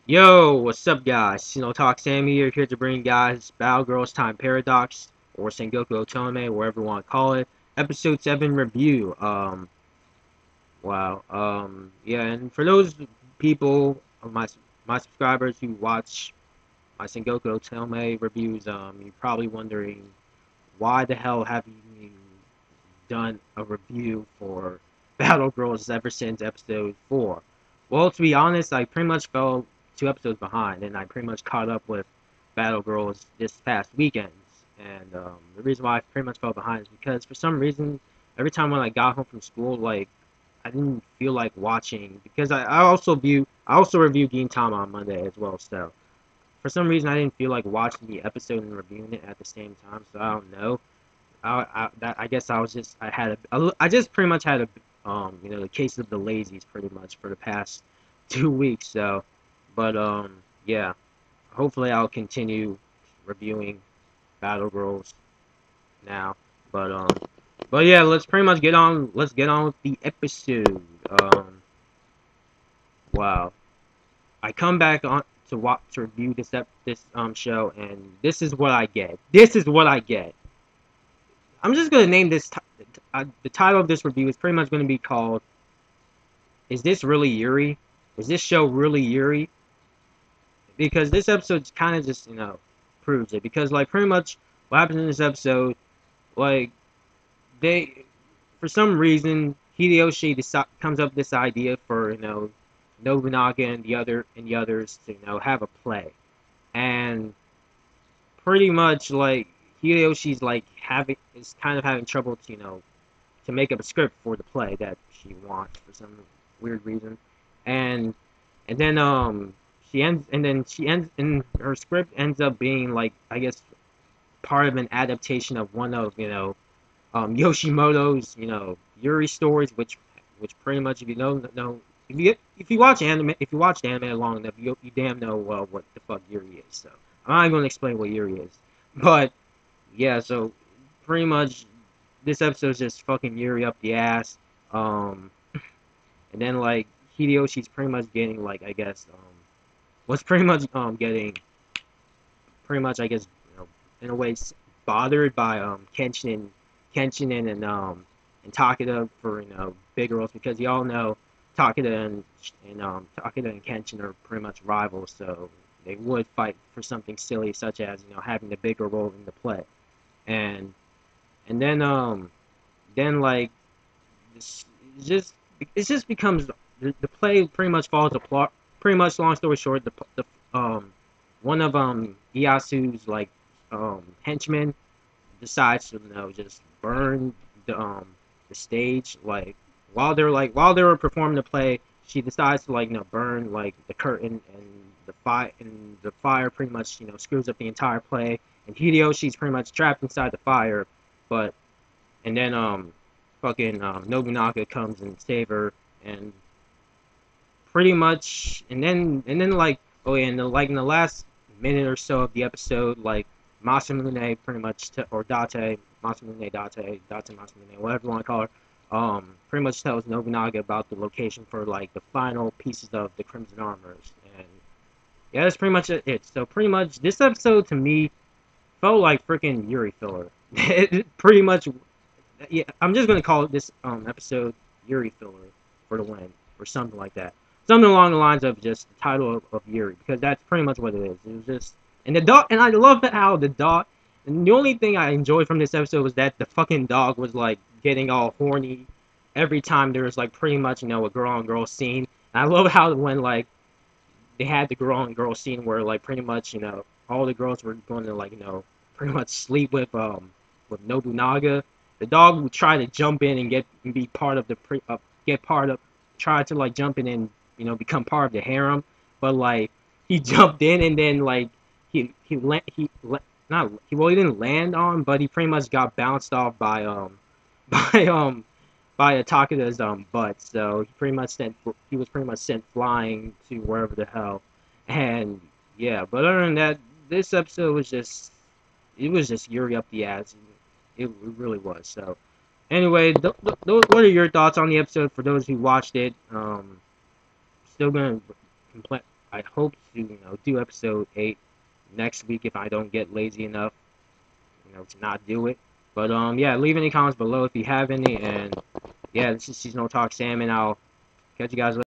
Yo, what's up, guys? Talk Sammy here to bring you guys Battle Girls Time Paradox or Sengoku Otome, whatever you want to call it. Episode 7 review. Yeah, and for those people of my subscribers who watch my Sengoku Otome reviews, you're probably wondering why the hell haven't you done a review for Battle Girls ever since episode 4? Well, to be honest, I pretty much fell 2 episodes behind, and I pretty much caught up with Battle Girls this past weekend. And the reason why I pretty much fell behind is because for some reason, every time when I got home from school, like I didn't feel like watching because I also review Gintama on Monday as well. So for some reason, I didn't feel like watching the episode and reviewing it at the same time. So I don't know. I guess I just pretty much had the case of the lazies pretty much for the past 2 weeks. So, but yeah, hopefully I'll continue reviewing Battle Girls now. But um, but yeah, let's pretty much get on. Let's get on with the episode. Wow, I come back on to watch to review this show, and this is what I get. This is what I get. I'm just gonna name the title of this review is pretty much gonna be called "Is this really Yuri? Is this show really Yuri?" Because this episode kind of just proves it. Because like pretty much what happens in this episode, like they for some reason Hideyoshi comes up with this idea for Nobunaga and the others to have a play, and pretty much like Hideyoshi's like having is kind of having trouble to make up a script for the play that she wants for some weird reason, and and then she ends and her script ends up being like I guess part of an adaptation of one of Yoshimoto's Yuri stories, which pretty much if you know if you watch anime long enough you damn know what the fuck Yuri is. So I'm not going to explain what Yuri is, but yeah, so pretty much this episode's just fucking Yuri up the ass. Um, and then like Hideyoshi's pretty much getting like I guess was pretty much getting pretty much I guess in a way bothered by Kenshin and Takeda for big roles because you all know Takeda and Kenshin are pretty much rivals, so they would fight for something silly such as having the bigger role in the play, and and then like this it just becomes the play pretty much falls apart. Pretty much, long story short, the one of Iyasu's like henchmen decides to just burn the stage like while they were performing the play. She decides to like burn like the curtain and the fire pretty much screws up the entire play. And Hideyoshi's pretty much trapped inside the fire, but and then fucking Nobunaga comes and save her, and pretty much and then like oh yeah, and like in the last minute or so of the episode, like Masamune pretty much or Date Masamune Date Masamune, whatever you want to call her, pretty much tells Nobunaga about the location for like the final pieces of the Crimson Armors. And yeah, that's pretty much it. So pretty much this episode to me felt like freaking Yuri filler. It pretty much, yeah, I'm just gonna call this episode Yuri filler for the win or something like that. Something along the lines of just the title of Yuri, because that's pretty much what it is. It was just and the dog, and I love how the dog. And the only thing I enjoyed from this episode was that the fucking dog was like getting all horny every time there was like pretty much a girl on girl scene. And I love how when like they had the girl on girl scene where like pretty much all the girls were going to like pretty much sleep with Nobunaga. The dog would try to jump in and get and be part of the get part of try to like jump in and become part of the harem, but like he jumped in and then like not he didn't land on, but he pretty much got bounced off by by by Takeda's butt. So he was pretty much sent flying to wherever the hell. And yeah, but other than that, this episode was just it was just Yuri up the ass. It really was. So anyway, what are your thoughts on the episode for those who watched it? Still gonna complain. I hope to, do episode 8 next week if I don't get lazy enough, to not do it. But yeah, leave any comments below if you have any, and yeah, this is Seasonal Talk Sam, and I'll catch you guys later.